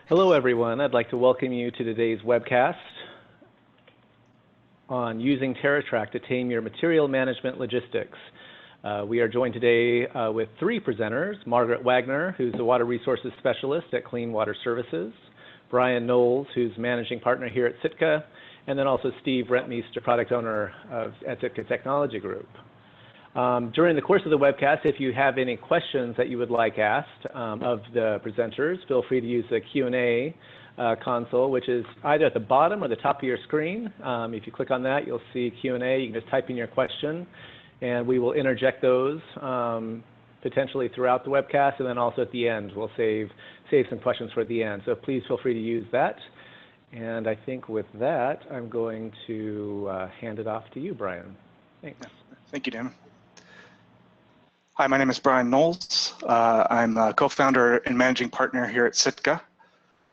Hello, everyone. I'd like to welcome you to today's webcast on using TerraTrak to tame your material management logistics. We are joined today with three presenters: Margaret Wagner, who's the Water Resources Specialist at Clean Water Services; Brian Knowles, who's Managing Partner here at Sitka; and then also Steve Rentmeester, Product Owner at Sitka Technology Group. During the course of the webcast, if you have any questions that you would like asked of the presenters, feel free to use the Q&A console, which is either at the bottom or the top of your screen. If you click on that, you'll see Q&A. You can just type in your question, and we will interject those potentially throughout the webcast, and then also at the end. We'll save some questions for the end. So please feel free to use that. And I think with that, I'm going to hand it off to you, Brian. Thanks. Thank you, Dan. Hi, my name is Brian Knowles. I'm a co-founder and managing partner here at Sitka.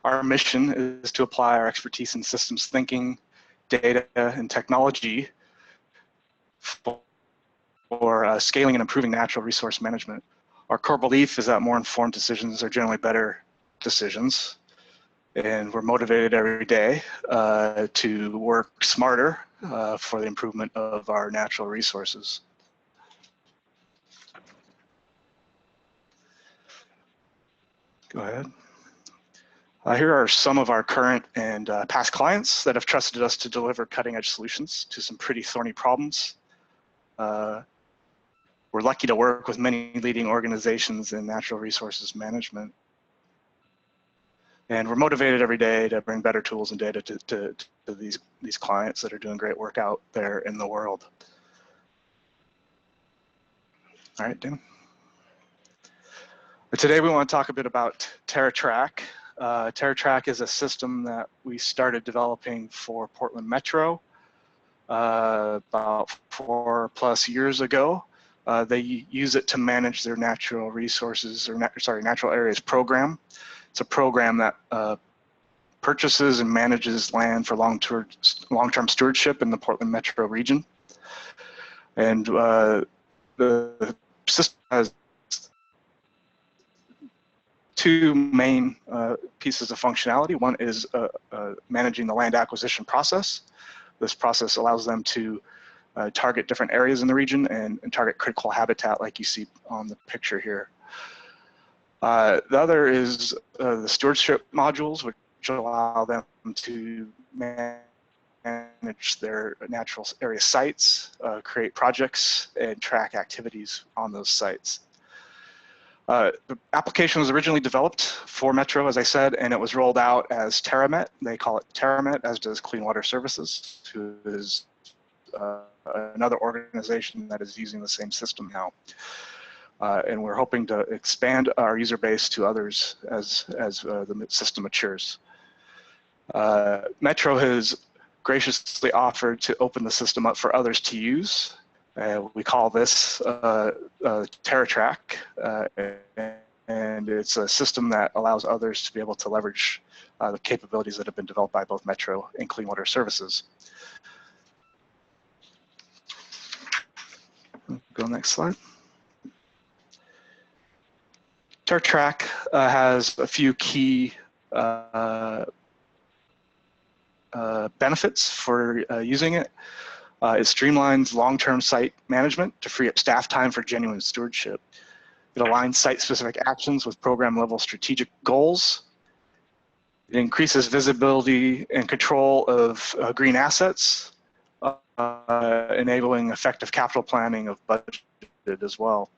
Our mission is to apply our expertise in systems thinking, data, and technology for scaling and improving natural resource management. Our core belief is that more informed decisions are generally better decisions, and we're motivated every day to work smarter for the improvement of our natural resources. Go ahead. Here are some of our current and past clients that have trusted us to deliver cutting-edge solutions to some pretty thorny problems. We're lucky to work with many leading organizations in natural resources management. And we're motivated every day to bring better tools and data to these clients that are doing great work out there in the world. All right, Dan. But today we want to talk a bit about TerraTrak. TerraTrak is a system that we started developing for Portland Metro about 4+ years ago. They use it to manage their natural resources, or natural areas program. It's a program that purchases and manages land for long-term stewardship in the Portland Metro region. And the system has two main pieces of functionality. One is managing the land acquisition process. This process allows them to target different areas in the region and target critical habitat like you see on the picture here. The other is the stewardship modules, which allow them to manage their natural area sites, create projects, and track activities on those sites. The application was originally developed for Metro, as I said, and it was rolled out as TerraMet. They call it TerraMet, as does Clean Water Services, who is another organization that is using the same system now. And we're hoping to expand our user base to others as the system matures. Metro has graciously offered to open the system up for others to use. We call this TerraTrak, and it's a system that allows others to be able to leverage the capabilities that have been developed by both Metro and Clean Water Services. Go next slide. TerraTrak has a few key benefits for using it. It streamlines long-term site management to free up staff time for genuine stewardship. It aligns site-specific actions with program-level strategic goals. It increases visibility and control of green assets, enabling effective capital planning of budget as well.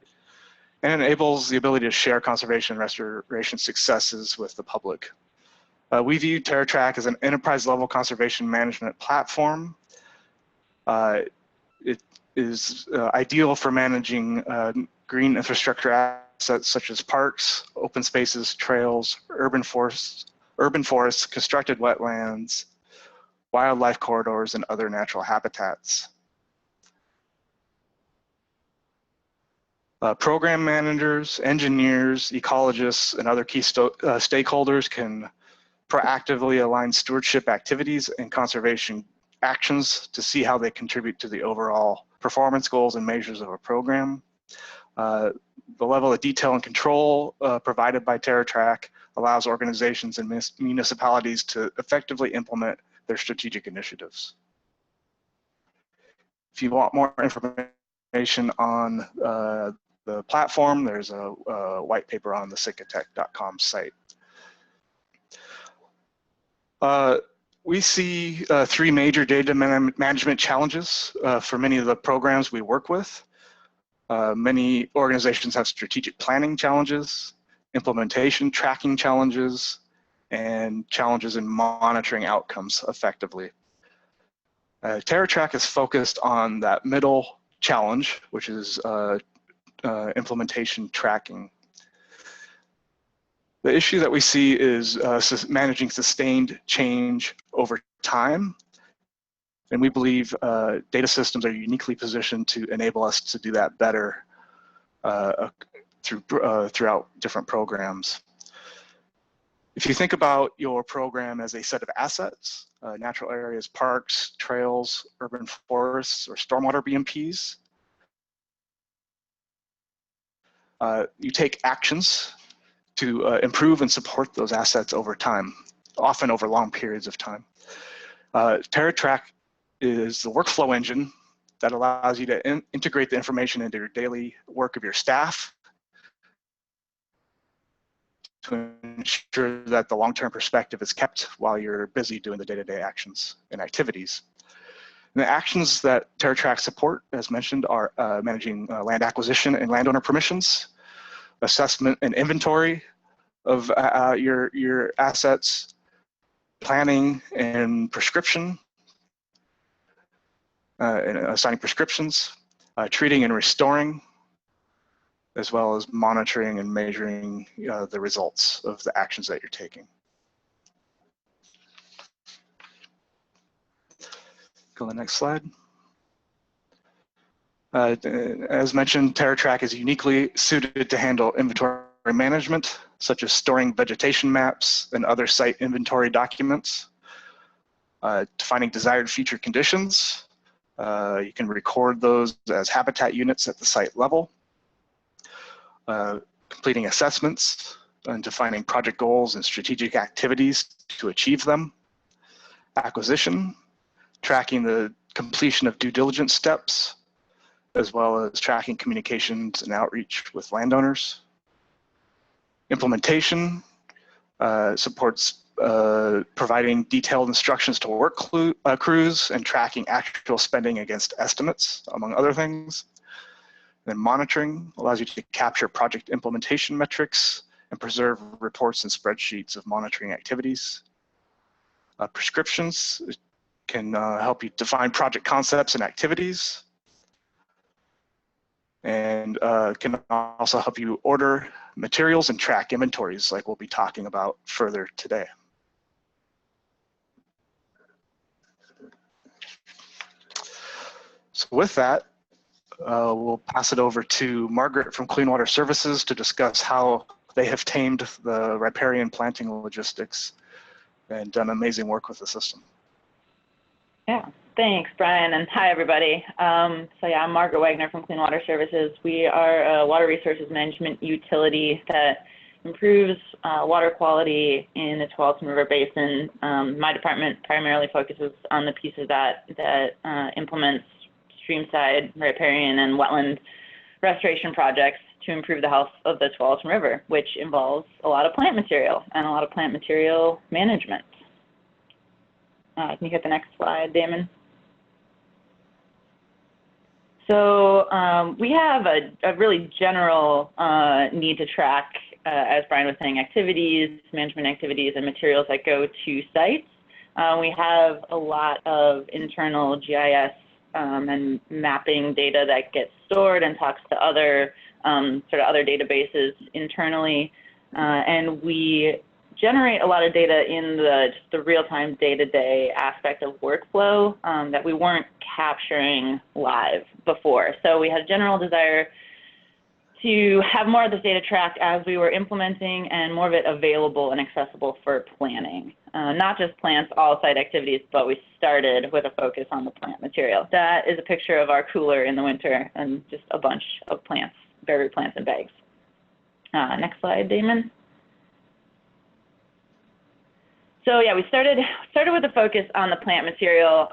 And it enables the ability to share conservation and restoration successes with the public. We view TerraTrak as an enterprise-level conservation management platform. It is ideal for managing green infrastructure assets such as parks, open spaces, trails, urban forests, constructed wetlands, wildlife corridors, and other natural habitats. Program managers, engineers, ecologists, and other key stakeholders can proactively align stewardship activities and conservation actions to see how they contribute to the overall performance goals and measures of a program. The level of detail and control provided by TerraTrak allows organizations and municipalities to effectively implement their strategic initiatives. If you want more information on the platform, there's a white paper on the sitkatech.com site. We see three major data management challenges for many of the programs we work with. Many organizations have strategic planning challenges, implementation tracking challenges, and challenges in monitoring outcomes effectively. TerraTrak is focused on that middle challenge, which is implementation tracking. The issue that we see is managing sustained change over time. And we believe data systems are uniquely positioned to enable us to do that better throughout different programs. If you think about your program as a set of assets, natural areas, parks, trails, urban forests, or stormwater BMPs, you take actions to improve and support those assets over time, often over long periods of time. TerraTrak is the workflow engine that allows you to integrate the information into your daily work of your staff to ensure that the long-term perspective is kept while you're busy doing the day-to-day actions and activities. And the actions that TerraTrak support, as mentioned, are managing land acquisition and landowner permissions, assessment and inventory of your assets, planning and prescription, and assigning prescriptions, treating and restoring, as well as monitoring and measuring the results of the actions that you're taking. Go to the next slide. As mentioned, TerraTrak is uniquely suited to handle inventory management, such as storing vegetation maps and other site inventory documents, defining desired future conditions. You can record those as habitat units at the site level, completing assessments and defining project goals and strategic activities to achieve them, acquisition, tracking the completion of due diligence steps, as well as tracking communications and outreach with landowners. Implementation supports providing detailed instructions to work crews and tracking actual spending against estimates, among other things. Then monitoring allows you to capture project implementation metrics and preserve reports and spreadsheets of monitoring activities. Prescriptions can help you define project concepts and activities, and can also help you order materials and track inventories, like we'll be talking about further today. So with that, we'll pass it over to Margaret from Clean Water Services to discuss how they have tamed the riparian planting logistics and done amazing work with the system. Yeah, thanks, Brian, and hi, everybody. So yeah, I'm Margaret Wagner from Clean Water Services. We are a water resources management utility that improves water quality in the Tualatin River Basin. My department primarily focuses on the pieces that implements streamside, riparian, and wetland restoration projects to improve the health of the Tualatin River, which involves a lot of plant material and a lot of plant material management. Can you hit the next slide, Damon? So we have a really general need to track, as Brian was saying, activities, management activities, and materials that go to sites. We have a lot of internal GIS and mapping data that gets stored and talks to other sort of other databases internally, and we generate a lot of data in just the real-time day-to-day aspect of workflow that we weren't capturing live before. So we had a general desire to have more of this data tracked as we were implementing and more of it available and accessible for planning. Not just plants, all site activities, but we started with a focus on the plant material. That is a picture of our cooler in the winter and just a bunch of plants, berry plants in bags. Next slide, Damon. So yeah, we started with a focus on the plant material,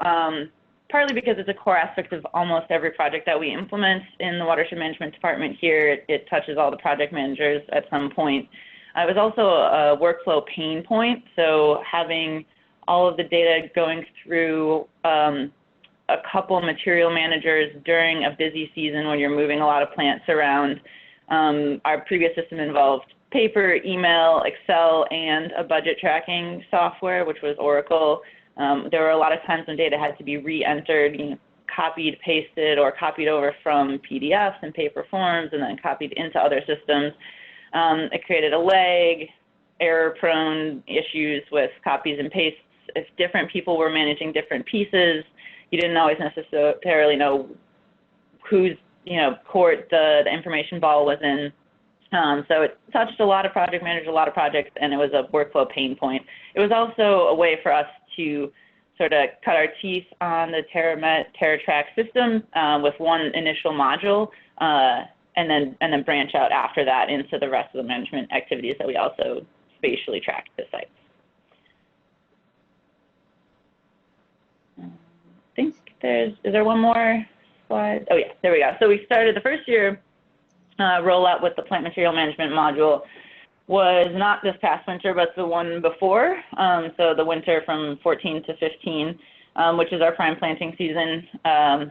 partly because it's a core aspect of almost every project that we implement in the watershed management department here. It touches all the project managers at some point. It was also a workflow pain point, so having all of the data going through a couple material managers during a busy season when you're moving a lot of plants around. Our previous system involved paper, email, Excel, and a budget tracking software, which was Oracle. There were a lot of times when data had to be re-entered, copied, pasted, or copied over from PDFs and paper forms, and then copied into other systems. It created a lag, error-prone issues with copies and pastes. If different people were managing different pieces, you didn't always necessarily know whose court the information ball was in. So it touched a lot of project managers, a lot of projects, and it was a workflow pain point. It was also a way for us to sort of cut our teeth on the TerraTrak system with one initial module, and then branch out after that into the rest of the management activities that we also spatially tracked the sites. I think is there one more slide? Oh yeah, there we go. So we started the first year rollout with the plant material management module was not this past winter, but the one before. So the winter from 14 to 15, which is our prime planting season. I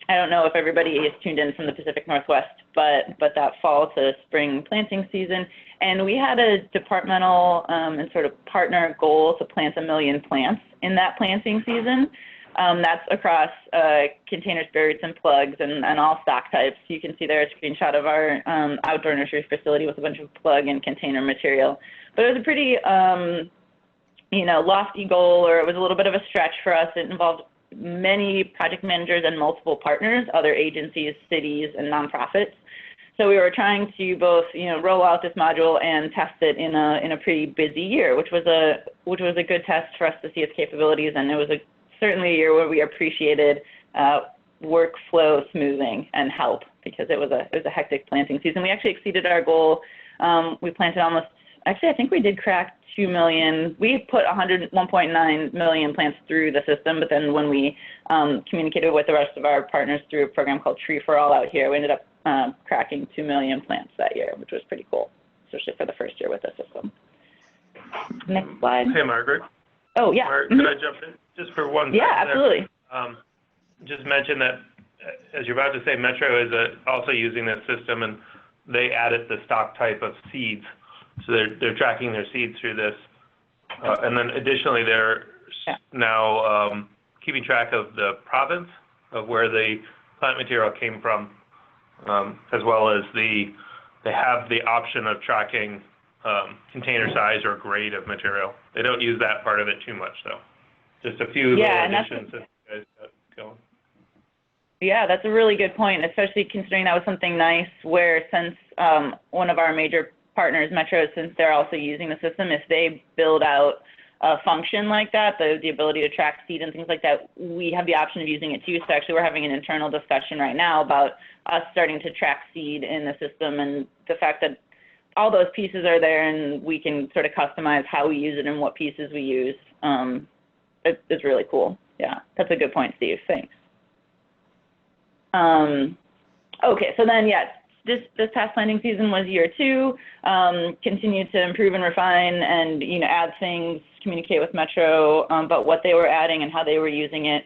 don't know if everybody is tuned in from the Pacific Northwest, but that fall to spring planting season. And we had a departmental and sort of partner goal to plant 1 million plants in that planting season. That's across containers, burieds, and plugs, and all stock types. You can see there a screenshot of our outdoor nursery facility with a bunch of plug and container material. But it was a pretty, lofty goal, or it was a little bit of a stretch for us. It involved many project managers and multiple partners, other agencies, cities, and nonprofits. So we were trying to both, roll out this module and test it in a pretty busy year, which was a good test for us to see its capabilities, and it was certainly a year where we appreciated workflow smoothing and help, because it was a hectic planting season. We actually exceeded our goal. We planted I think we did crack 2 million. We put 1.9 million plants through the system, but then when we communicated with the rest of our partners through a program called Tree for All out here, we ended up cracking 2 million plants that year, which was pretty cool, especially for the first year with the system. Next slide. Hey, Margaret. Oh, yeah. Could I jump in just for one second? Yeah, absolutely. Just mention that, as you're about to say, Metro is also using this system, and they added the stock type of seeds. So they're tracking their seeds through this. And then additionally, they're now keeping track of the province of where the plant material came from, as well as they have the option of tracking container size or grade of material. They don't use that part of it too much, though. Just a few little additions that you guys got going. Yeah, that's a really good point, especially considering that was something nice where, since one of our major partners, Metro, since they're also using the system, if they build out a function like that, the ability to track seed and things like that, we have the option of using it too. So actually we're having an internal discussion right now about us starting to track seed in the system, and the fact that all those pieces are there and we can sort of customize how we use it and what pieces we use. It's really cool. Yeah, that's a good point, Steve. Thanks. Okay, so then, this past planting season was year 2. Continued to improve and refine and, add things, communicate with Metro about what they were adding and how they were using it.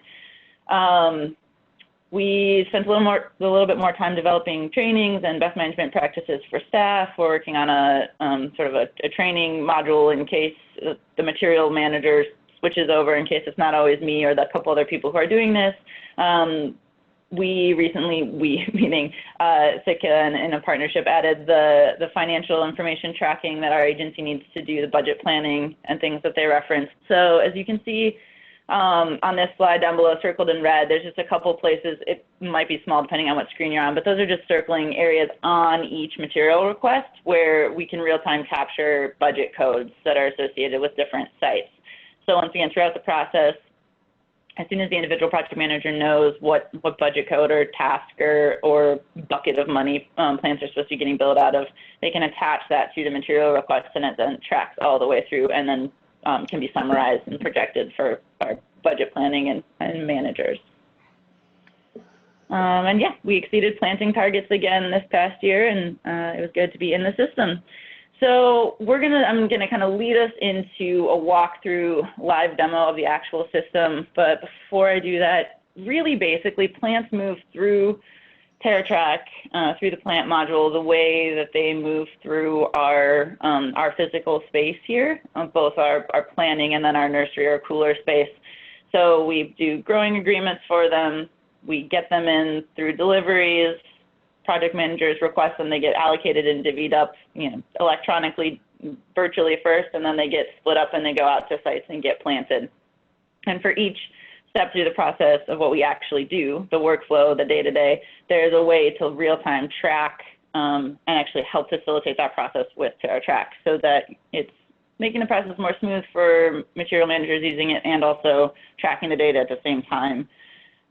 We spent a little bit more time developing trainings and best management practices for staff. We're working on a sort of a training module in case the material manager switches over, in case it's not always me or the couple other people who are doing this. We recently, meaning Sitka and in a partnership, added the financial information tracking that our agency needs to do the budget planning and things that they referenced. So as you can see on this slide down below, circled in red, there's just a couple places. It might be small depending on what screen you're on, but those are just circling areas on each material request where we can real-time capture budget codes that are associated with different sites. So once again, throughout the process, as soon as the individual project manager knows what budget code or task or bucket of money plants are supposed to be getting billed out of, they can attach that to the material request, and it then tracks all the way through and then can be summarized and projected for our budget planning and managers. And yeah, we exceeded planting targets again this past year, and it was good to be in the system. So I'm gonna kind of lead us into a walkthrough live demo of the actual system. But before I do that, really basically plants move through TerraTrak, through the plant module, the way that they move through our physical space here, both our planning and then our nursery or cooler space. So we do growing agreements for them. We get them in through deliveries. Project managers request them, they get allocated and divvied up, electronically, virtually first, and then they get split up and they go out to sites and get planted. And for each step through the process of what we actually do, the workflow, the day-to-day, there's a way to real-time track and actually help facilitate that process with TerraTrak so that it's making the process more smooth for material managers using it and also tracking the data at the same time.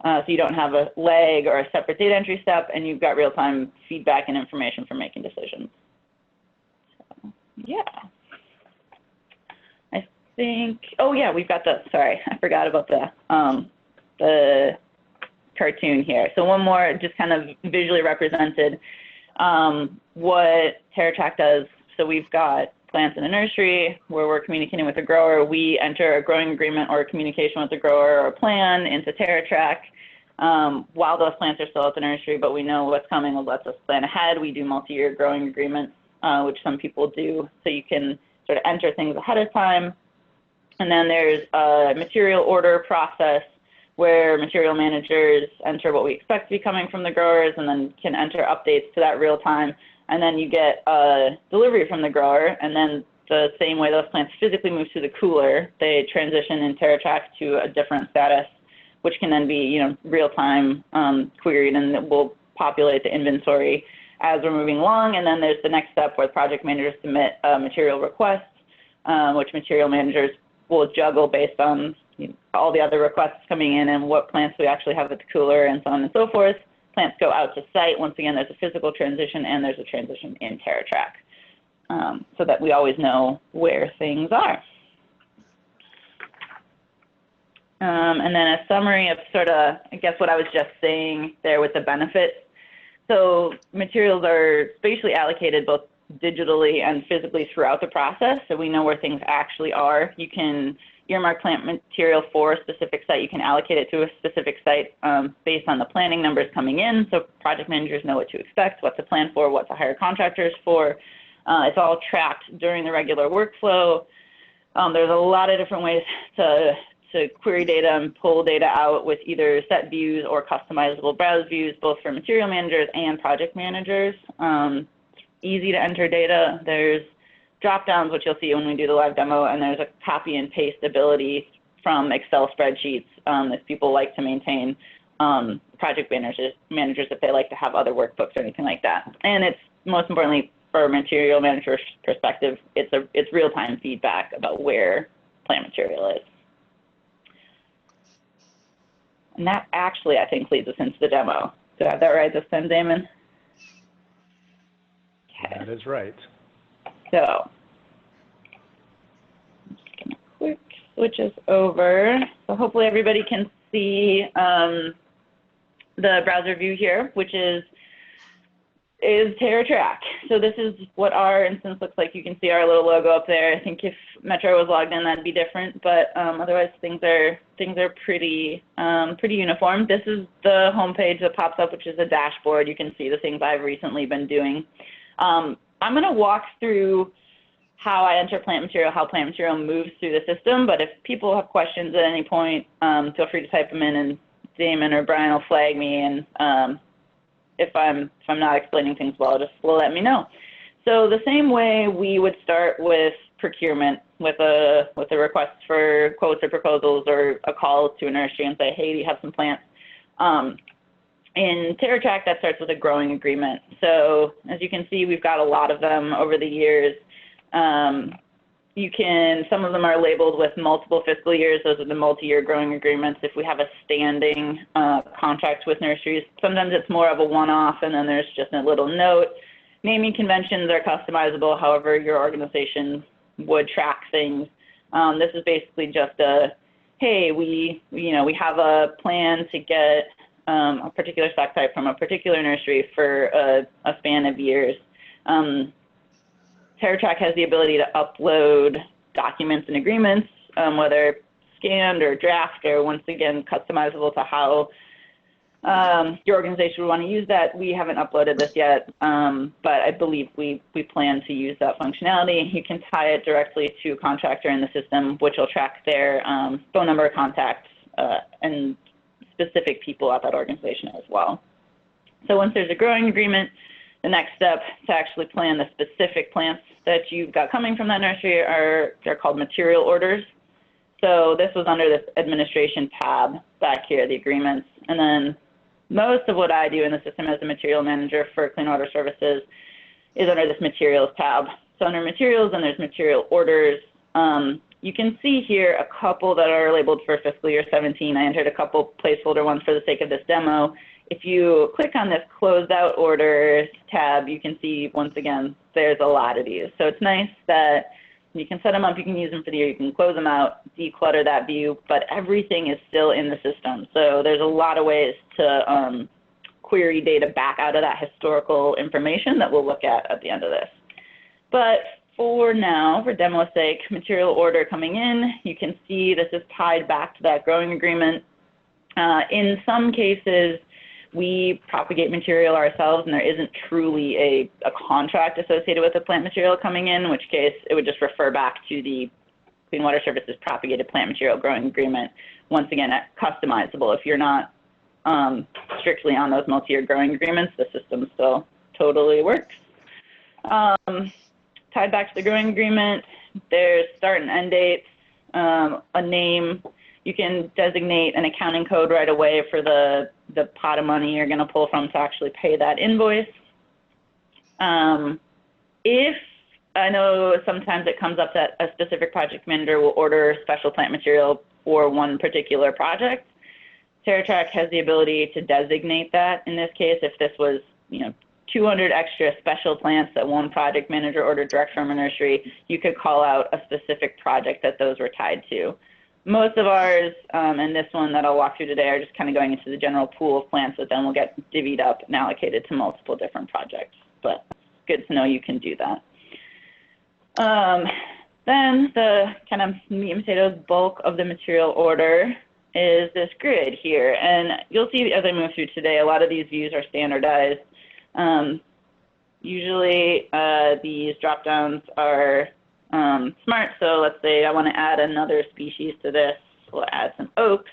So you don't have a lag or a separate data entry step, and you've got real-time feedback and information for making decisions. So, yeah. I think, oh yeah, we've got sorry, I forgot about the cartoon here. So one more, just kind of visually represented what TerraTrak does. So we've got plants in a nursery where we're communicating with the grower. We enter a growing agreement or a communication with the grower or a plan into TerraTrak while those plants are still at the nursery, but we know what's coming. It lets us plan ahead. We do multi-year growing agreements, which some people do, so you can sort of enter things ahead of time. And then there's a material order process where material managers enter what we expect to be coming from the growers and then can enter updates to that real time. And then you get a delivery from the grower, and then the same way those plants physically move to the cooler, they transition in TerraTrak to a different status, which can then be, real-time queried, and it will populate the inventory as we're moving along. And then there's the next step where project managers submit a material request, which material managers will juggle based on all the other requests coming in and what plants we actually have at the cooler and so on and so forth. Plants go out to site. Once again, there's a physical transition and there's a transition in TerraTrak so that we always know where things are. And then a summary of sort of, I guess, what I was just saying there with the benefits. So materials are spatially allocated both digitally and physically throughout the process, so we know where things actually are. You can earmark plant material for a specific site. You can allocate it to a specific site based on the planning numbers coming in, so project managers know what to expect, what to plan for, what to hire contractors for. It's all tracked during the regular workflow. There's a lot of different ways to query data and pull data out with either set views or customizable browse views, both for material managers and project managers. Easy to enter data. There's drop downs, which you'll see when we do the live demo, and there's a copy and paste ability from Excel spreadsheets if people like to maintain project managers if they like to have other workbooks or anything like that. And it's most importantly for a material manager's perspective, it's real-time feedback about where plant material is. And that actually, I think, leads us into the demo. Did I have that right this time, Damon? Okay. That is right. So, I'm just going to quick switch us over. So hopefully everybody can see the browser view here, which is TerraTrak. So this is what our instance looks like. You can see our little logo up there. I think if Metro was logged in, that'd be different, but otherwise things are pretty uniform. This is the homepage that pops up, which is a dashboard. You can see the things I've recently been doing. I'm going to walk through how I enter plant material, how plant material moves through the system, but if people have questions at any point, feel free to type them in, and Damon or Brian will flag me, and if I'm not explaining things well, just let me know. So the same way we would start with procurement with a request for quotes or proposals or a call to a nursery and say, hey, do you have some plants? In TerraTrak, that starts with a growing agreement. So as you can see, we've got a lot of them over the years. Some of them are labeled with multiple fiscal years. Those are the multi-year growing agreements. If we have a standing contract with nurseries, sometimes it's more of a one-off, and then there's just a little note. Naming conventions are customizable, however your organization would track things. This is basically just a, hey, we have a plan to get a particular stock type from a particular nursery for a span of years. TerraTrak has the ability to upload documents and agreements, whether scanned or draft or, once again, customizable to how your organization would want to use that. We haven't uploaded this yet, but I believe we plan to use that functionality. You can tie it directly to a contractor in the system, which will track their phone number, contacts, and specific people at that organization as well. So once there's a growing agreement, the next step to actually plan the specific plants that you've got coming from that nursery they're called material orders. So this was under this administration tab back here, the agreements. And then most of what I do in the system as a material manager for clean water services is under this materials tab. So under materials, and there's material orders. You can see here a couple that are labeled for fiscal year 17. I entered a couple placeholder ones for the sake of this demo. If you click on this closed out orders tab, you can see, once again, there's a lot of these. So it's nice that you can set them up, you can use them for the year, you can close them out, declutter that view, but everything is still in the system. So there's a lot of ways to query data back out of that historical information that we'll look at the end of this. But for now, for demo's sake, material order coming in, you can see this is tied back to that growing agreement. In some cases, we propagate material ourselves, and there isn't truly a contract associated with the plant material coming in which case it would just refer back to the Clean Water Services propagated plant material growing agreement. Once again, customizable. If you're not strictly on those multi-year growing agreements, the system still totally works. Tied back to the growing agreement, there's start and end dates, a name. You can designate an accounting code right away for the pot of money you're going to pull from to actually pay that invoice. If I know sometimes it comes up that a specific project manager will order special plant material for one particular project, TerraTrak has the ability to designate that. In this case, if this was 200 extra special plants that one project manager ordered direct from a nursery, you could call out a specific project that those were tied to. Most of ours, and this one that I'll walk through today, are just kind of going into the general pool of plants that then will get divvied up and allocated to multiple different projects. But it's good to know you can do that. Then the kind of meat and potatoes bulk of the material order is this grid here. And you'll see as I move through today, a lot of these views are standardized. Usually these drop downs are smart. So let's say I want to add another species to this. We'll add some oaks.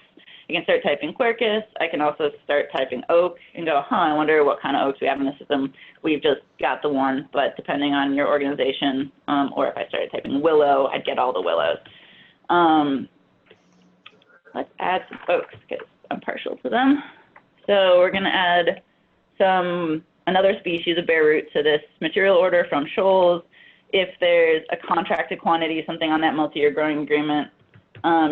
I can start typing quercus. I can also start typing oak and go, I wonder what kind of oaks we have in the system. We've just got the one, but depending on your organization, or if I started typing willow, I'd get all the willows. Let's add some oaks because I'm partial to them. So we're going to add another species of bare root to this material order from Knowles. If there's a contracted quantity, something on that multi-year growing agreement,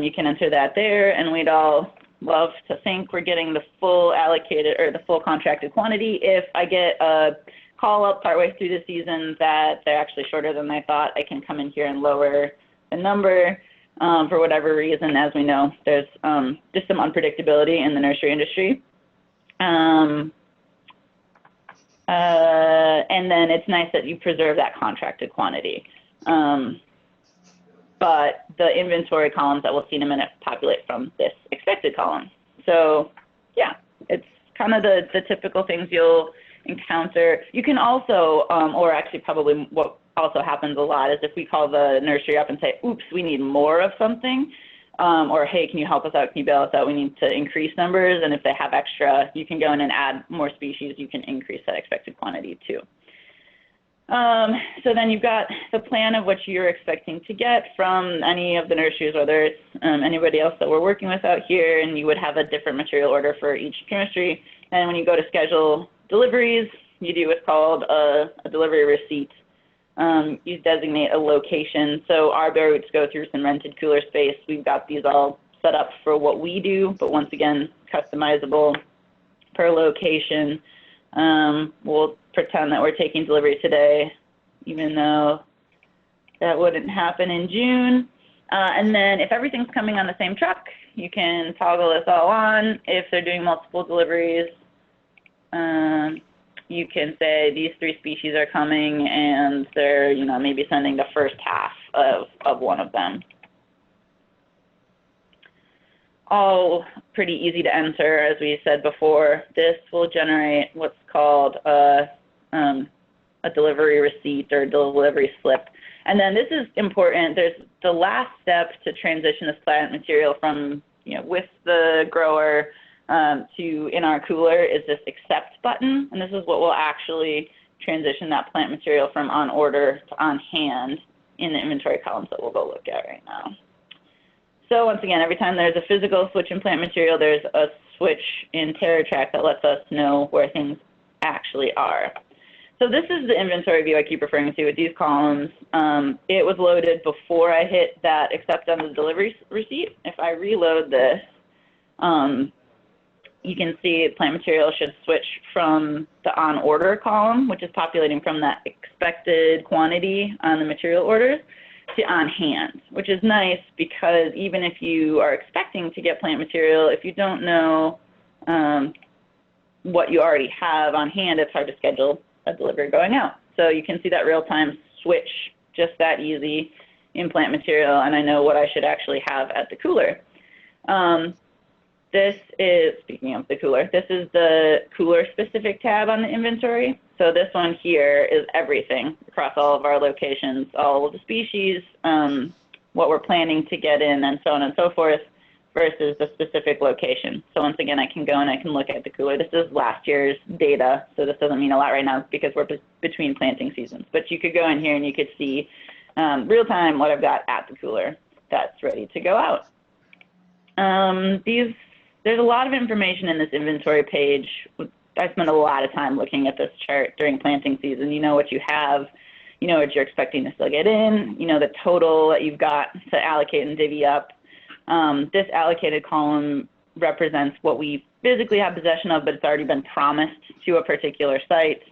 you can enter that there, and we'd all love to think we're getting the full allocated or the full contracted quantity. If I get a call up partway through the season that they're actually shorter than I thought, I can come in here and lower the number. For whatever reason, as we know, there's just some unpredictability in the nursery industry. And then it's nice that you preserve that contracted quantity. But the inventory columns that we'll see in a minute populate from this expected column. So yeah, it's kind of the typical things you'll encounter. You can also, or actually probably what also happens a lot is if we call the nursery up and say, oops, we need more of something, or hey, can you help us out? Can you bail us out? We need to increase numbers. And if they have extra, you can go in and add more species. You can increase that expected quantity too. So then you've got the plan of what you're expecting to get from any of the nurseries, whether it's anybody else that we're working with out here, and you would have a different material order for each chemistry. And when you go to schedule deliveries, you do what's called a delivery receipt. You designate a location. So our bare roots go through some rented cooler space. We've got these all set up for what we do, but once again, customizable per location. We'll pretend that we're taking delivery today, even though that wouldn't happen in June. And then if everything's coming on the same truck, you can toggle this all on. If they're doing multiple deliveries, you can say these 3 species are coming and they're, you know, maybe sending the first half of one of them. All pretty easy to enter, as we said before. This will generate what's called a delivery receipt or delivery slip. And then this is important. There's the last step to transition this plant material from, you know, with the grower to in our cooler is this accept button. And this is what will actually transition that plant material from on order to on hand in the inventory columns that we'll go look at right now. So once again, every time there's a physical switch in plant material, there's a switch in TerraTrak that lets us know where things actually are. So this is the inventory view I keep referring to with these columns. It was loaded before I hit that accept on the delivery receipt. If I reload this, you can see plant material should switch from the on order column, which is populating from that expected quantity on the material orders, to on hand, which is nice because even if you are expecting to get plant material, if you don't know what you already have on hand, it's hard to schedule a delivery going out. So you can see that real-time switch just that easy in plant material, and I know what I should actually have at the cooler. This is, speaking of the cooler, this is the cooler specific tab on the inventory. So this one here is everything across all of our locations, all of the species, what we're planning to get in, and so on and so forth, versus the specific location. So once again, I can go and I can look at the cooler. This is last year's data, so this doesn't mean a lot right now because we're between planting seasons. But you could go in here and you could see real time what I've got at the cooler that's ready to go out. There's a lot of information in this inventory page. I spent a lot of time looking at this chart during planting season. You know what you have, you know what you're expecting to still get in, you know the total that you've got to allocate and divvy up. This allocated column represents what we physically have possession of, but it's already been promised to a particular site.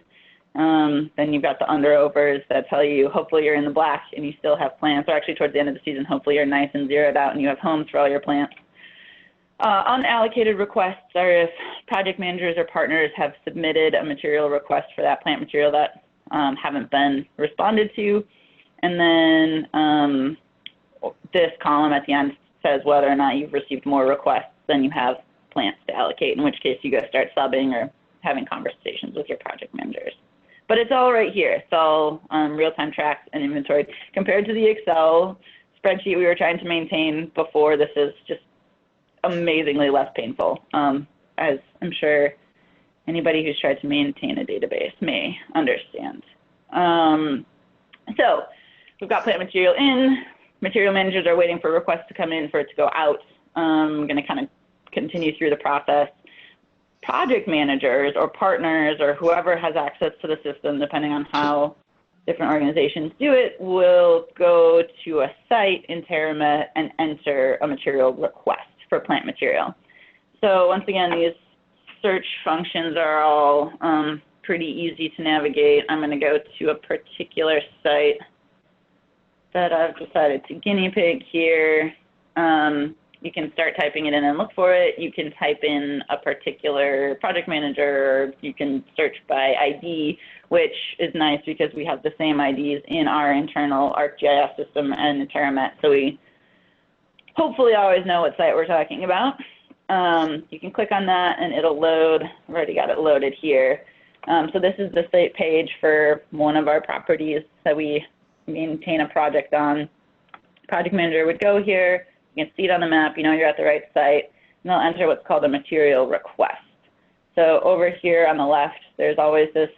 Then you've got the underovers that tell you hopefully you're in the black and you still have plants, or actually towards the end of the season, hopefully you're nice and zeroed out and you have homes for all your plants. Unallocated requests are if project managers or partners have submitted a material request for that plant material that haven't been responded to. And then this column at the end says whether or not you've received more requests than you have plants to allocate, in which case you go start subbing or having conversations with your project managers. But it's all right here. It's all real-time tracks and inventory. Compared to the Excel spreadsheet we were trying to maintain before, this is just amazingly less painful, as I'm sure anybody who's tried to maintain a database may understand. So we've got plant material in. Material managers are waiting for requests to come in for it to go out. I'm going to kind of continue through the process. Project managers or partners or whoever has access to the system, depending on how different organizations do it, will go to a site in TerraMet and enter a material request for plant material. So once again, these search functions are all pretty easy to navigate. I'm going to go to a particular site that I've decided to guinea pig here. You can start typing it in and look for it. You can type in a particular project manager, or you can search by ID, which is nice because we have the same IDs in our internal ArcGIS system and in TerraMet, so we hopefully always know what site we're talking about. You can click on that and it'll load. I've already got it loaded here. So this is the site page for one of our properties that we maintain a project on. Project manager would go here. You can see it on the map. You know you're at the right site. And they'll enter what's called a material request. So over here on the left, there's always this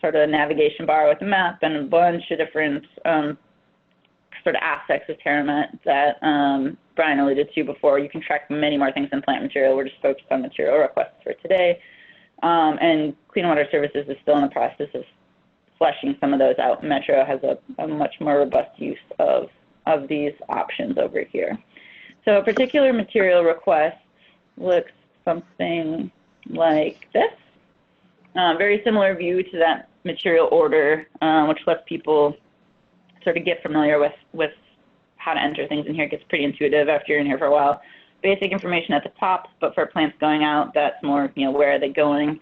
sort of navigation bar with a map and a bunch of different sort of aspects of TerraMet that Brian alluded to before. You can track many more things than plant material. We're just focused on material requests for today. And Clean Water Services is still in the process of fleshing some of those out. Metro has a much more robust use of these options over here. So a particular material request looks something like this. Very similar view to that material order, which lets people sort of get familiar with how to enter things in here. It gets pretty intuitive after you're in here for a while. Basic information at the top, but for plants going out, that's more, where are they going?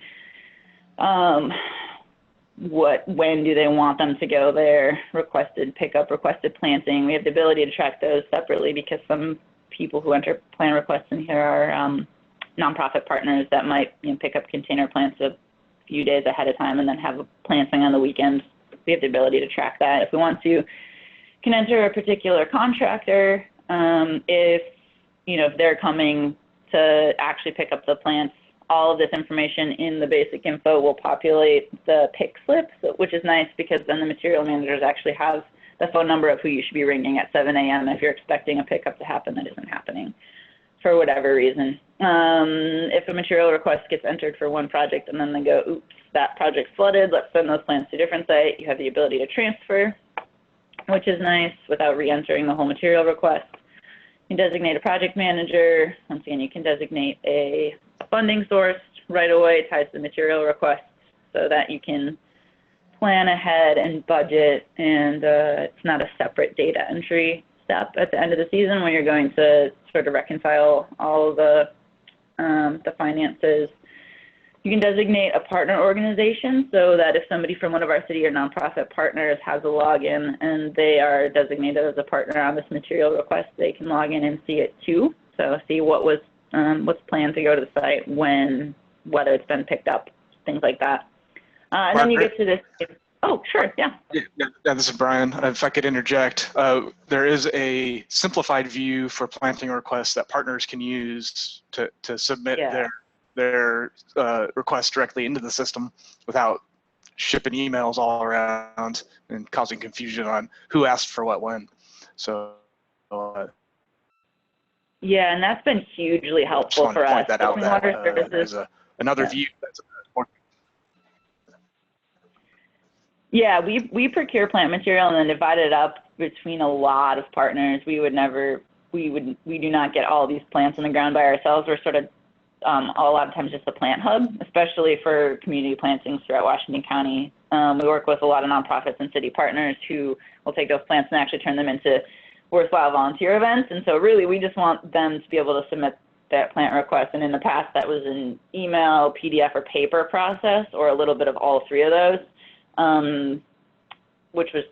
When do they want them to go there? Requested pickup, requested planting. We have the ability to track those separately because some people who enter plant requests in here are nonprofit partners that might pick up container plants a few days ahead of time and then have planting on the weekend. We have the ability to track that. If we want to, can enter a particular contractor if they're coming to actually pick up the plants. All of this information in the basic info will populate the pick slips, which is nice because then the material managers actually have the phone number of who you should be ringing at 7 a.m. if you're expecting a pickup to happen that isn't happening for whatever reason. If a material request gets entered for one project and then they go, oops, that project's flooded, let's send those plants to a different site, you have the ability to transfer, which is nice without re-entering the whole material request. You can designate a project manager. Once again, you can designate a funding source right away tied to the material request so that you can plan ahead and budget, and it's not a separate data entry step at the end of the season when you're going to sort of reconcile all of the finances. You can designate a partner organization so that if somebody from one of our city or nonprofit partners has a login and they are designated as a partner on this material request, they can log in and see it too. So see what's planned to go to the site, when, whether it's been picked up, things like that. And then you get to this. Oh, sure, yeah. Yeah, this is Brian. If I could interject, there is a simplified view for planting requests that partners can use to submit their requests directly into the system without shipping emails all around and causing confusion on who asked for what when. So. Yeah, and that's been hugely helpful for us. Point that out. Water services. There's another view that's important. Yeah, we procure plant material and then divide it up between a lot of partners. We do not get all these plants in the ground by ourselves. We're sort of a lot of times just a plant hub, especially for community plantings throughout Washington County. We work with a lot of nonprofits and city partners who will take those plants and actually turn them into worthwhile volunteer events. And so really we just want them to be able to submit that plant request. And in the past that was an email, PDF, or paper process, or a little bit of all three of those, which was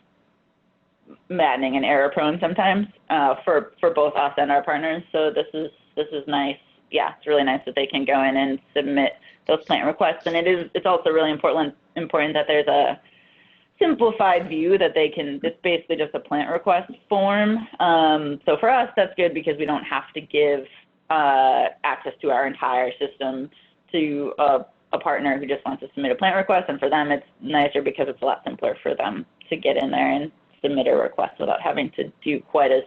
maddening and error prone sometimes for both us and our partners. So this is nice. Yeah, it's really nice that they can go in and submit those plant requests. And it's also really important that there's a simplified view that they can, it's basically just a plant request form. So for us, that's good because we don't have to give access to our entire system to a partner who just wants to submit a plant request. And for them, it's nicer because it's a lot simpler for them to get in there and submit a request without having to do quite as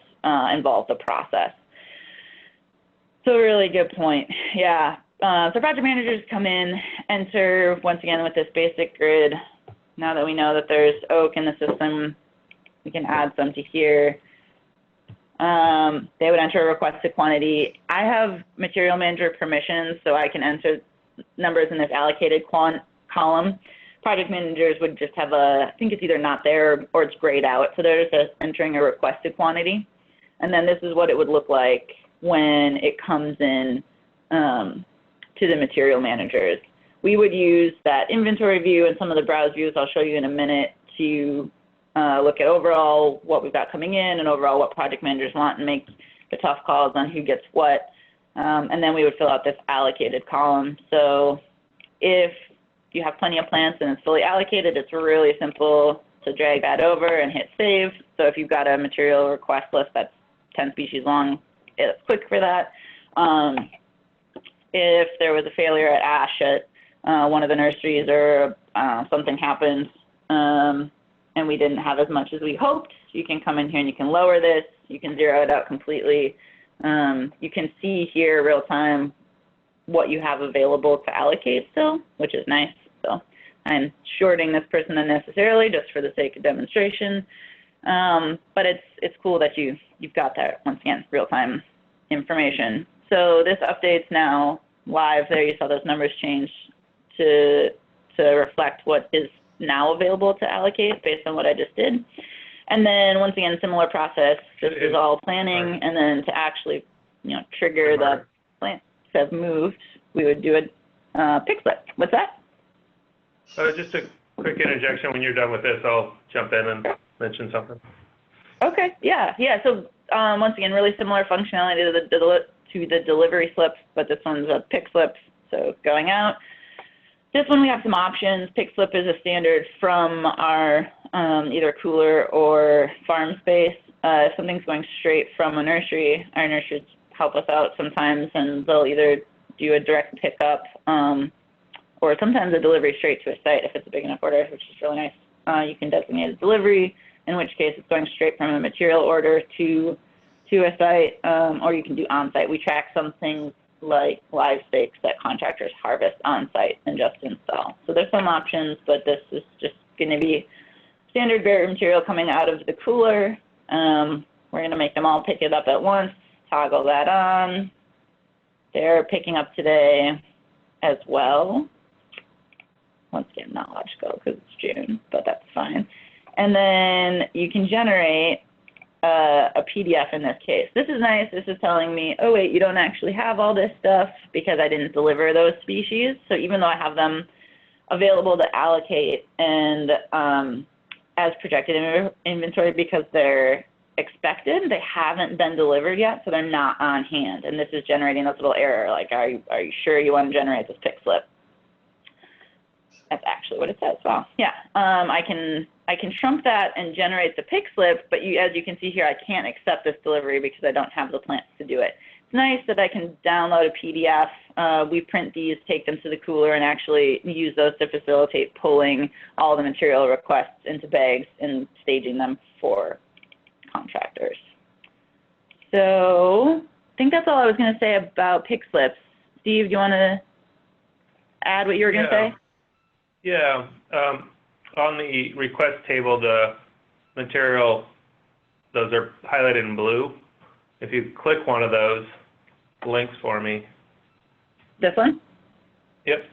involved a process. So really good point. Yeah. So project managers come in, enter once again with this basic grid. Now that we know that there's oak in the system, we can add some to here. They would enter a requested quantity. I have material manager permissions, so I can enter numbers in this allocated column. Project managers would just have I think it's either not there or it's grayed out. So they're just entering a requested quantity. And then this is what it would look like when it comes in to the material managers. We would use that inventory view and some of the browse views I'll show you in a minute to look at overall what we've got coming in and overall what project managers want and make the tough calls on who gets what. And then we would fill out this allocated column. So if you have plenty of plants and it's fully allocated, it's really simple to drag that over and hit save. So if you've got a material request list that's 10 species long, it's quick for that. If there was a failure at ash at one of the nurseries or something happened and we didn't have as much as we hoped, you can come in here and you can lower this. You can zero it out completely. You can see here real time what you have available to allocate still, which is nice. So I'm shorting this person unnecessarily just for the sake of demonstration. But it's cool that you've got that, once again, real time information. So this update's now live there. You saw those numbers change to reflect what is now available to allocate based on what I just did. And then once again, similar process. This is all planning, and then to actually, trigger the plants to have moved, we would do a pick slip. What's that? Just a quick interjection. When you're done with this, I'll jump in and mention something. Okay. Yeah. So once again, really similar functionality to the delivery slip, but this one's a pick slip. So going out. This one we have some options. Pick slip is a standard from our either cooler or farm space. If something's going straight from a nursery, our nurseries help us out sometimes, and they'll either do a direct pickup or sometimes a delivery straight to a site if it's a big enough order, which is really nice. You can designate a delivery, in which case it's going straight from a material order to a site, or you can do on-site. We track some things like live steaks that contractors harvest on-site and just install. So there's some options, but this is just going to be standard bare material coming out of the cooler. We're going to make them all pick it up at once, toggle that on. They're picking up today as well. Once again, not logical because it's June, but that's fine. And then you can generate a PDF in this case. This is nice. This is telling me, oh, wait, you don't actually have all this stuff because I didn't deliver those species. So even though I have them available to allocate and as projected in inventory because they're expected, they haven't been delivered yet, so they're not on hand. And this is generating this little error, like, are you sure you want to generate this pick slip? That's actually what it says. Wow. Yeah. I can trump that and generate the pick slip, but as you can see here, I can't accept this delivery because I don't have the plants to do it. It's nice that I can download a PDF. We print these, take them to the cooler, and actually use those to facilitate pulling all the material requests into bags and staging them for contractors. So I think that's all I was going to say about pick slips. Steve, do you want to add what you were going to say? Yeah. On the request table, the material, those are highlighted in blue. If you click one of those links for me. This one? Yep.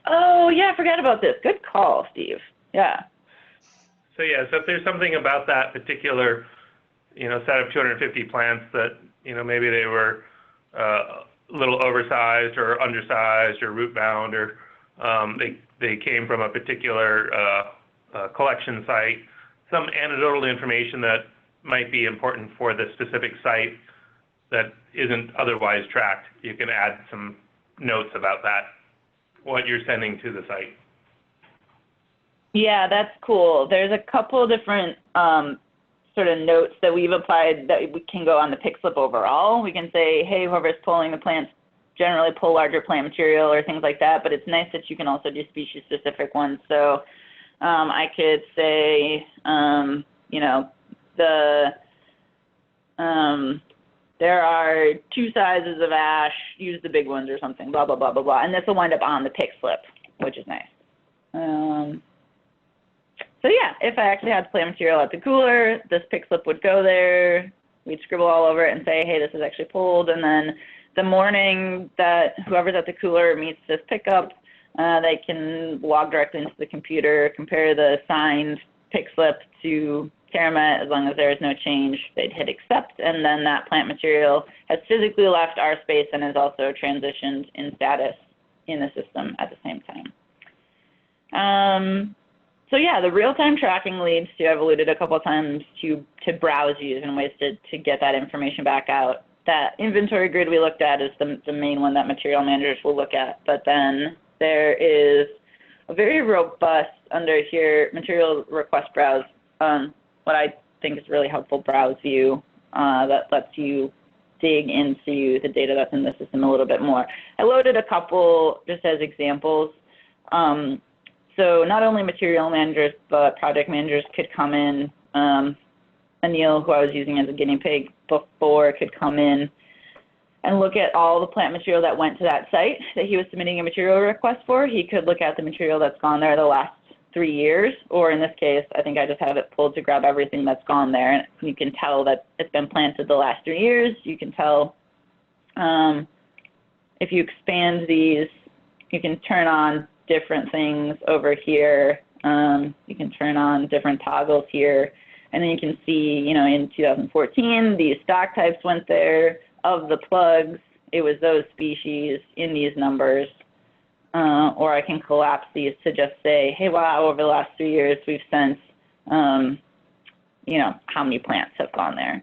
Oh, yeah, I forgot about this. Good call, Steve. Yeah. So if there's something about that particular, set of 250 plants that, maybe they were a little oversized or undersized or root bound, or they came from a particular collection site, some anecdotal information that might be important for the specific site that isn't otherwise tracked. You can add some notes about that, what you're sending to the site. Yeah, that's cool. There's a couple different sort of notes that we've applied that we can go on the pick slip overall. We can say, hey, whoever's pulling the plants generally pull larger plant material or things like that, but it's nice that you can also do species-specific ones. So I could say, there are 2 sizes of ash, use the big ones or something, blah, blah, blah, blah, blah. And this will wind up on the pick slip, which is nice. So yeah, if I actually had plant material at the cooler, this pick slip would go there. We'd scribble all over it and say, hey, this is actually pulled. And then the morning that whoever's at the cooler meets this pickup, they can log directly into the computer, compare the signed pick slip to TerraMet. As long as there is no change, they'd hit accept, and then that plant material has physically left our space and is also transitioned in status in the system at the same time. So yeah, the real-time tracking leads to, I've alluded a couple of times, to browse views and ways to get that information back out. That inventory grid we looked at is the main one that material managers will look at, but then there is a very robust, under here, material request browse, what I think is really helpful browse view that lets you dig into the data that's in the system a little bit more. I loaded a couple just as examples. So not only material managers, but project managers could come in. Anil, who I was using as a guinea pig before, could come in and look at all the plant material that went to that site that he was submitting a material request for. He could look at the material that's gone there the last 3 years, or in this case, I think I just have it pulled to grab everything that's gone there. And you can tell that it's been planted the last 3 years. You can tell if you expand these, you can turn on different things over here. You can turn on different toggles here. And then you can see, you know, in 2014, these stock types went there. Of the plugs, it was those species in these numbers. Or I can collapse these to just say, hey, wow, over the last 3 years, we've sent, you know, how many plants have gone there.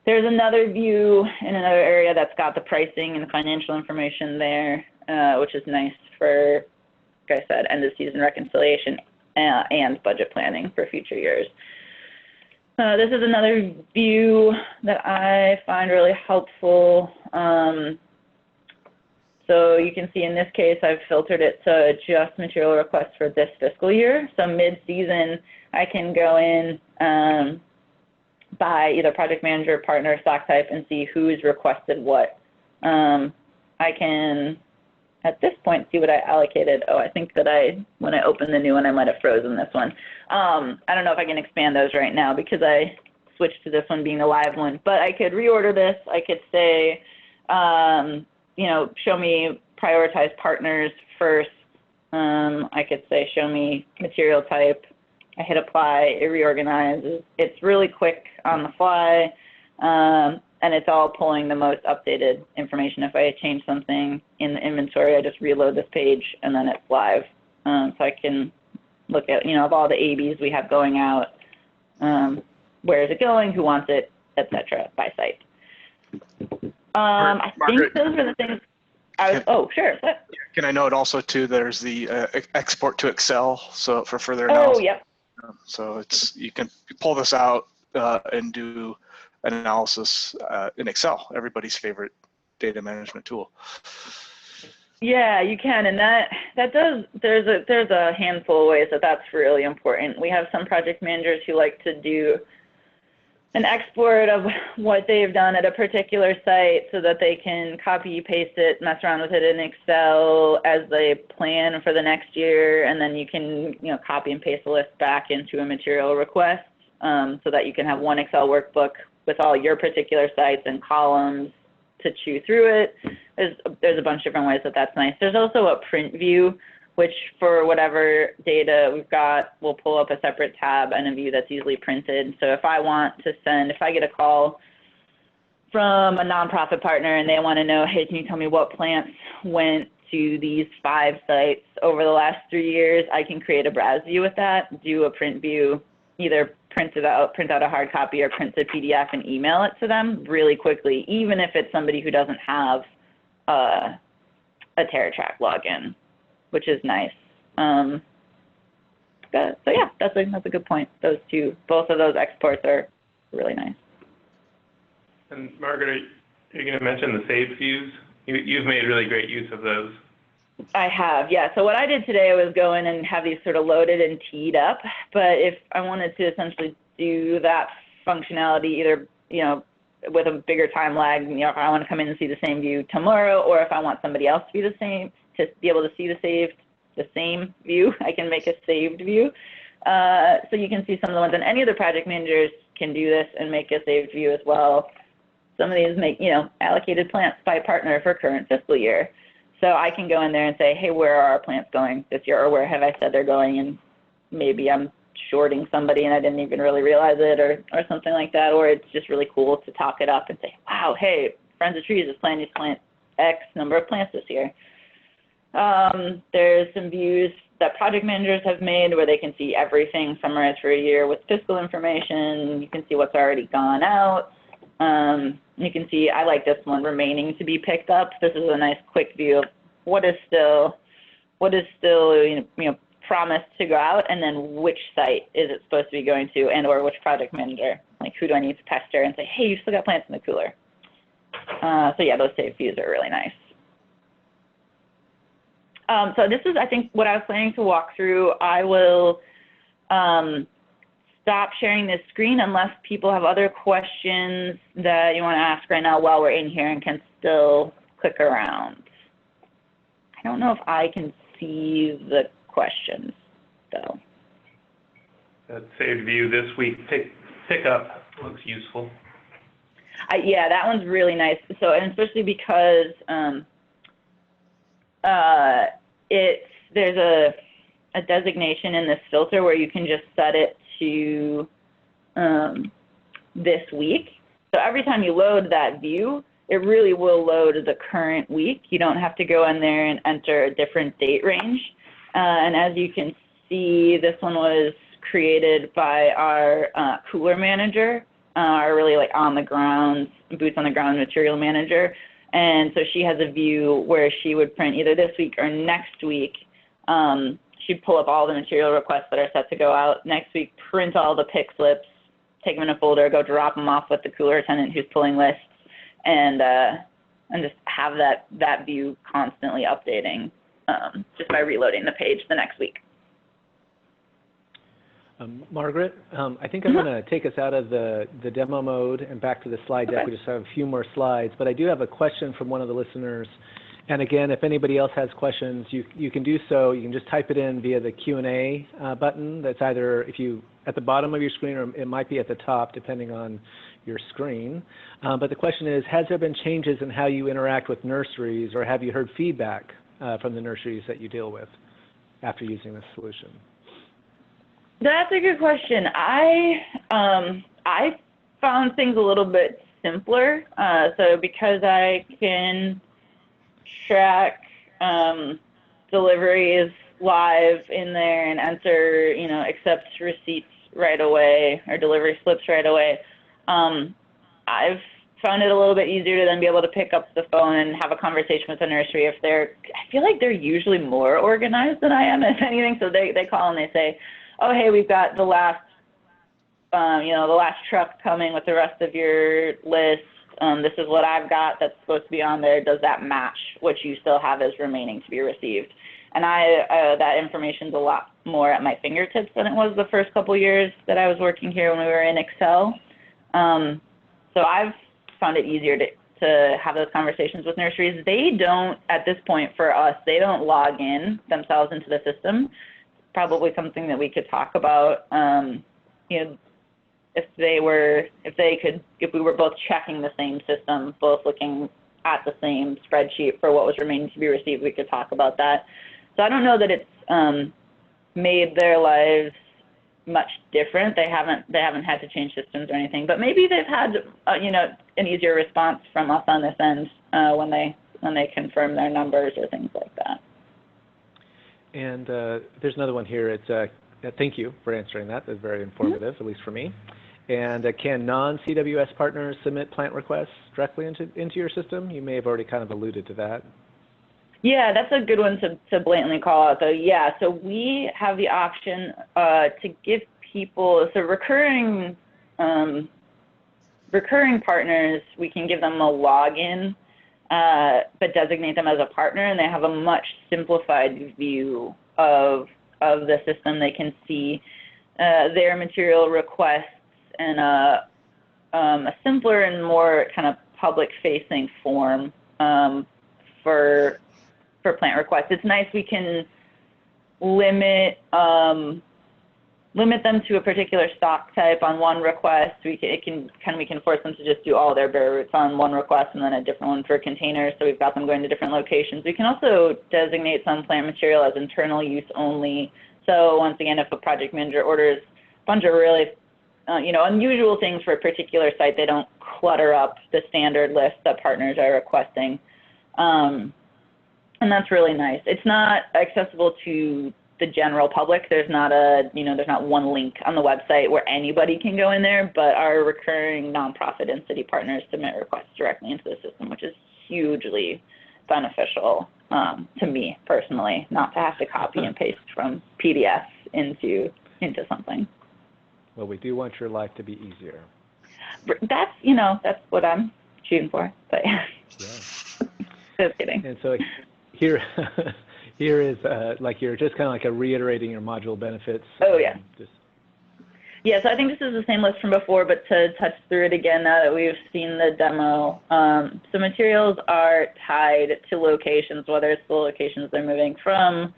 There's another view in another area that's got the pricing and the financial information there, which is nice for, like I said, end of season reconciliation and budget planning for future years. This is another view that I find really helpful. So you can see in this case, I've filtered it to just material requests for this fiscal year. So mid-season, I can go in by either project manager, partner, stock type, and see who's requested what. I can, at this point, see what I allocated. Oh, I think that when I opened the new one, I might have frozen this one. I don't know if I can expand those right now because I switched to this one being the live one. But I could reorder this. I could say, you know, show me prioritize partners first. I could say, show me material type. I hit apply, it reorganizes. It's really quick on the fly, and it's all pulling the most updated information. If I change something in the inventory, I just reload this page, and then it's live. So I can look at, you know, of all the ABs we have going out, where is it going, who wants it, etc. by site. I think those are the things. Oh, sure. What? Can I note also too? There's the export to Excel, so for further analysis. Oh, yep. So you can pull this out and do an analysis in Excel, everybody's favorite data management tool. Yeah, you can, and that does. There's a handful of ways that's really important. We have some project managers who like to do an export of what they've done at a particular site so that they can copy, paste it, mess around with it in Excel as they plan for the next year, and then you can, you know, copy and paste the list back into a material request so that you can have one Excel workbook with all your particular sites and columns to chew through it. There's a bunch of different ways that's nice. There's also a print view, which for whatever data we've got, we'll pull up a separate tab and a view that's easily printed. So if I want to send, if I get a call from a nonprofit partner and they want to know, hey, can you tell me what plants went to these 5 sites over the last 3 years, I can create a browse view with that, do a print view, either print out a hard copy or print a PDF and email it to them really quickly, even if it's somebody who doesn't have a TerraTrak login, which is nice. So yeah, that's a good point. Those two, both of those exports are really nice. And Margaret, you're going to mention the saved views. You've made really great use of those. I have, yeah. So what I did today was go in and have these sort of loaded and teed up. But if I wanted to essentially do that functionality, either, you know, with a bigger time lag, you know, if I want to come in and see the same view tomorrow, or if I want somebody else to be the same, to be able to see the same view, I can make a saved view. So you can see some of the ones, and any of the project managers can do this and make a saved view as well. Some of these make, you know, allocated plants by partner for current fiscal year. So I can go in there and say, hey, where are our plants going this year, or where have I said they're going, and maybe I'm shorting somebody and I didn't even really realize it, or something like that, or it's just really cool to talk it up and say, wow, hey, Friends of Trees is planning to plant X number of plants this year. There's some views that project managers have made where they can see everything summarized for a year with fiscal information. You can see what's already gone out. You can see, I like this one, remaining to be picked up. This is a nice quick view of what is still you know, promised to go out, and then which site is it supposed to be going to, and or which project manager. Like, who do I need to pester and say, hey, you still got plants in the cooler. So yeah, those saved views are really nice. So this is, I think, what I was planning to walk through. I will stop sharing this screen unless people have other questions that you want to ask right now while we're in here and can still click around. I don't know if I can see the questions, though. That saved view this week pick up looks useful. Yeah, that one's really nice. So, and especially because there's a designation in this filter where you can just set it to this week. So every time you load that view, it really will load the current week. You don't have to go in there and enter a different date range. And as you can see, this one was created by our cooler manager, our really like on the ground, boots on the ground material manager. And so she has a view where she would print either this week or next week. She'd pull up all the material requests that are set to go out next week, print all the pick slips, take them in a folder, go drop them off with the cooler attendant who's pulling lists, and just have that view constantly updating just by reloading the page the next week. Margaret, I think I'm going to take us out of the demo mode and back to the slide deck. We just have a few more slides, but I do have a question from one of the listeners. And again, if anybody else has questions, you can do so. You can just type it in via the Q&A button. That's either at the bottom of your screen, or it might be at the top, depending on your screen. But the question is, has there been changes in how you interact with nurseries, or have you heard feedback from the nurseries that you deal with after using this solution? That's a good question. I found things a little bit simpler. So because I can track deliveries live in there and enter, accept receipts right away or delivery slips right away, I've found it a little bit easier to then be able to pick up the phone and have a conversation with the nursery if I feel like they're usually more organized than I am, if anything. So they call and they say, oh, hey, we've got the last truck coming with the rest of your list. This is what I've got that's supposed to be on there. Does that match what you still have as remaining to be received? And that information's a lot more at my fingertips than it was the first couple years that I was working here when we were in Excel. So I've found it easier to have those conversations with nurseries. They don't, at this point for us, they don't log in themselves into the system. Probably something that we could talk about, if we were both checking the same system, both looking at the same spreadsheet for what was remaining to be received, we could talk about that. So I don't know that it's made their lives much different. They haven't had to change systems or anything, but maybe they've had an easier response from us on this end when they confirm their numbers or things like that. And there's another one here. It's thank you for answering that. That's very informative, at least for me. And can non-CWS partners submit plant requests directly into your system? You may have already kind of alluded to that. Yeah, that's a good one to blatantly call out, though. Yeah, so we have the option to give people, so recurring partners, we can give them a login, but designate them as a partner, and they have a much simplified view of the system. They can see their material requests in a simpler and more kind of public-facing form for plant requests. It's nice we can limit them to a particular stock type on one request. We can force them to just do all their bare roots on one request and then a different one for containers. So we've got them going to different locations. We can also designate some plant material as internal use only. So once again, if a project manager orders a bunch of really unusual things for a particular site, they don't clutter up the standard list that partners are requesting. And that's really nice. It's not accessible to the general public. There's not one link on the website where anybody can go in there, but our recurring nonprofit and city partners submit requests directly into the system, which is hugely beneficial to me personally, not to have to copy and paste from PDFs into something. Well, we do want your life to be easier. That's what I'm shooting for, but yeah. Just kidding. And so here is like you're just kind of like reiterating your module benefits. Oh, yeah. Yeah, so I think this is the same list from before, but to touch through it again now that we've seen the demo. So materials are tied to locations, whether it's the locations they're moving from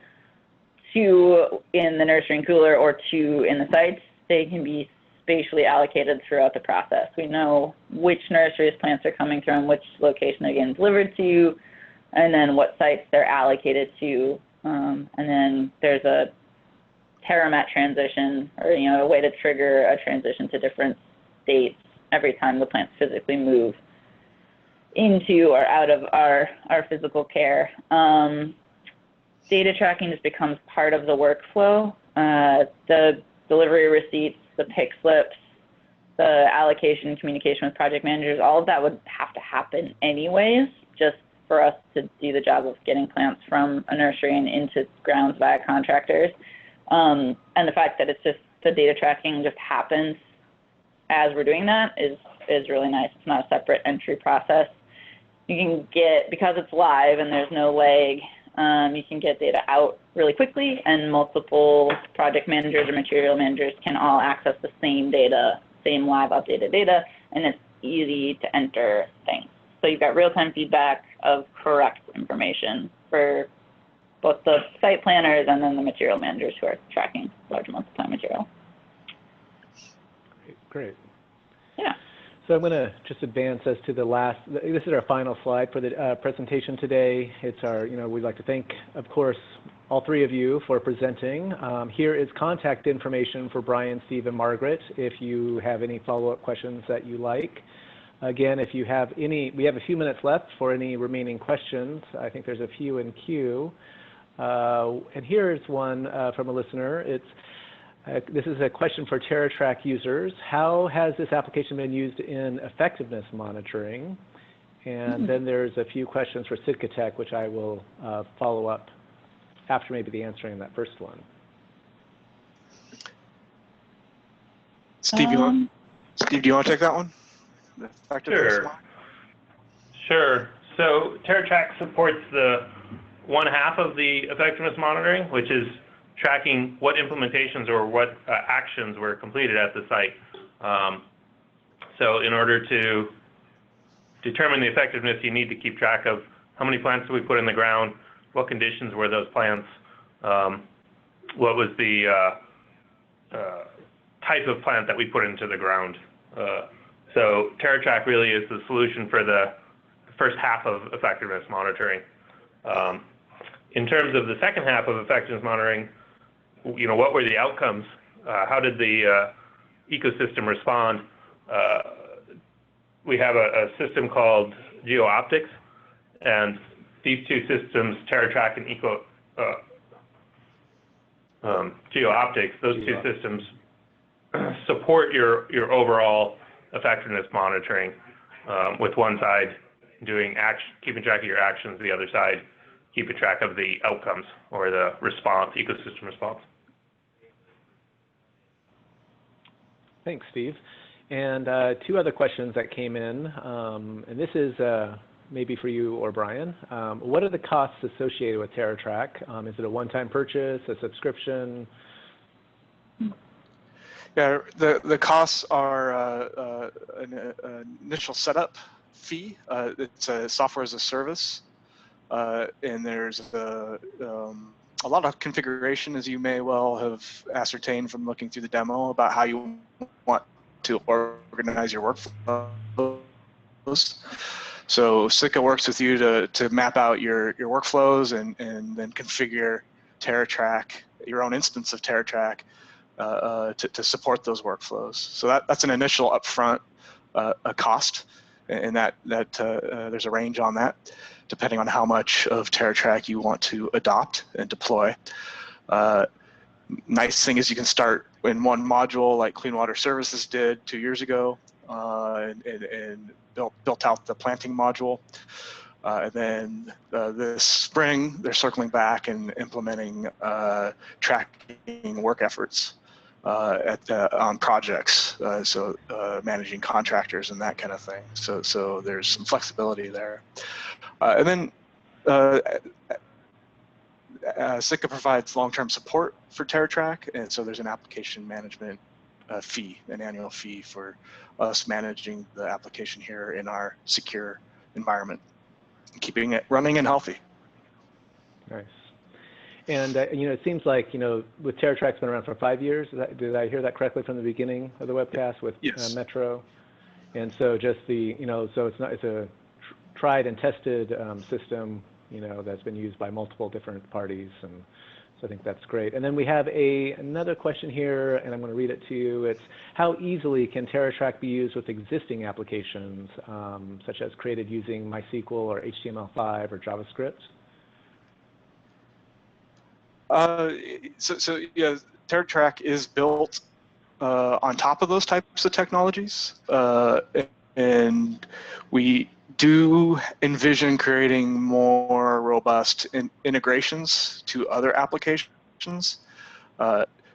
to in the nursery and cooler or to in the sites. They can be spatially allocated throughout the process. We know which nurseries plants are coming from, which location they're getting delivered to, and then what sites they're allocated to. And then there's a TerraMet transition, or a way to trigger a transition to different states every time the plants physically move into or out of our physical care. Data tracking just becomes part of the workflow. The delivery receipts, the pick slips, the allocation, communication with project managers, all of that would have to happen anyways, just for us to do the job of getting plants from a nursery and into grounds via contractors. And the fact that it's just the data tracking just happens as we're doing that is really nice. It's not a separate entry process. You can get, because it's live and there's no lag, you can get data out really quickly, and multiple project managers or material managers can all access the same data, same live updated data, and it's easy to enter things. So you've got real-time feedback of correct information for both the site planners and then the material managers who are tracking large amounts of plant material. Great. Yeah. So I'm going to just advance us to the last, this is our final slide for the presentation today. It's our, we'd like to thank, of course, all three of you for presenting. Here is contact information for Brian, Steve, and Margaret if you have any follow-up questions that you like. Again, if you have any, we have a few minutes left for any remaining questions. I think there's a few in queue. And here's one from a listener. This is a question for TerraTrak users. How has this application been used in effectiveness monitoring? And then there's a few questions for Sitka Tech, which I will follow up after maybe the answering that first one. Steve, do you want to take that one? Sure. So TerraTrak supports the one half of the effectiveness monitoring, which is tracking what implementations or what actions were completed at the site. So in order to determine the effectiveness, you need to keep track of how many plants did we put in the ground, what conditions were those plants, what was the type of plant that we put into the ground. So TerraTrak really is the solution for the first half of effectiveness monitoring. In terms of the second half of effectiveness monitoring, what were the outcomes? How did the ecosystem respond? We have a system called GeoOptics, and these two systems, TerraTrak and GeoOptics, those two systems support your overall effectiveness monitoring, with one side keeping track of your actions, the other side keeping track of the outcomes or the response, ecosystem response. Thanks, Steve. And two other questions that came in, and this is maybe for you or Brian. What are the costs associated with TerraTrak? Is it a one-time purchase, a subscription? Yeah, the costs are an initial setup fee. It's a software as a service, and there's a lot of configuration, as you may well have ascertained from looking through the demo, about how you want to organize your workflows. So Sitka works with you to map out your workflows and then configure TerraTrak, your own instance of TerraTrak, to support those workflows. So that's an initial upfront cost, and that there's a range on that, depending on how much of TerraTrak you want to adopt and deploy. Nice thing is you can start in one module like Clean Water Services did 2 years ago, and built out the planting module. And then this spring, they're circling back and implementing tracking work efforts on projects, so managing contractors and that kind of thing. So there's some flexibility there. And then Sitka provides long-term support for TerraTrak, and so there's an application management fee, an annual fee for us managing the application here in our secure environment, keeping it running and healthy. Nice. And it seems like with TerraTrak's been around for 5 years. Did I hear that correctly from the beginning of the webcast with yes. Metro? And so just so it's a tried and tested system, that's been used by multiple different parties, and So I think that's great. And then we have another question here, and I'm going to read it to you. It's, how easily can TerraTrak be used with existing applications, such as created using MySQL or HTML5 or JavaScript? So yeah, TerraTrak is built on top of those types of technologies, and we do envision creating more robust integrations to other applications.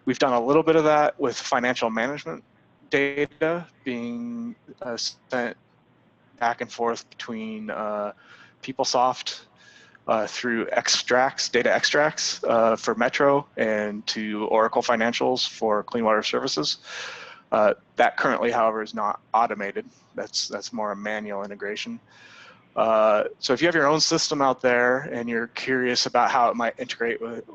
We've done a little bit of that with financial management data being sent back and forth between PeopleSoft through data extracts for Metro and to Oracle Financials for Clean Water Services. That currently, however, is not automated. That's more a manual integration. So if you have your own system out there and you're curious about how it might integrate with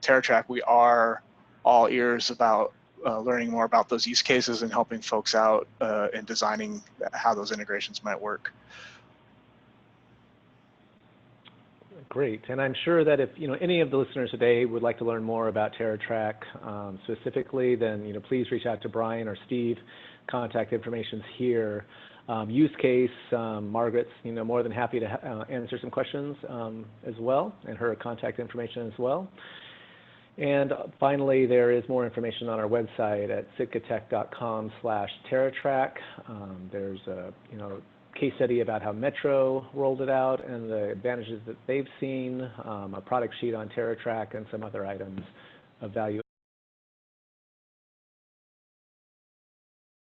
TerraTrak, we are all ears about learning more about those use cases and helping folks out in designing how those integrations might work. Great, and I'm sure that if any of the listeners today would like to learn more about TerraTrak specifically, then please reach out to Brian or Steve. Contact information's here. Use case, Margaret's more than happy to answer some questions as well, and her contact information as well. And finally, there is more information on our website at sitkatech.com/TerraTrak. There's a case study about how Metro rolled it out and the advantages that they've seen, a product sheet on TerraTrak, and some other items of value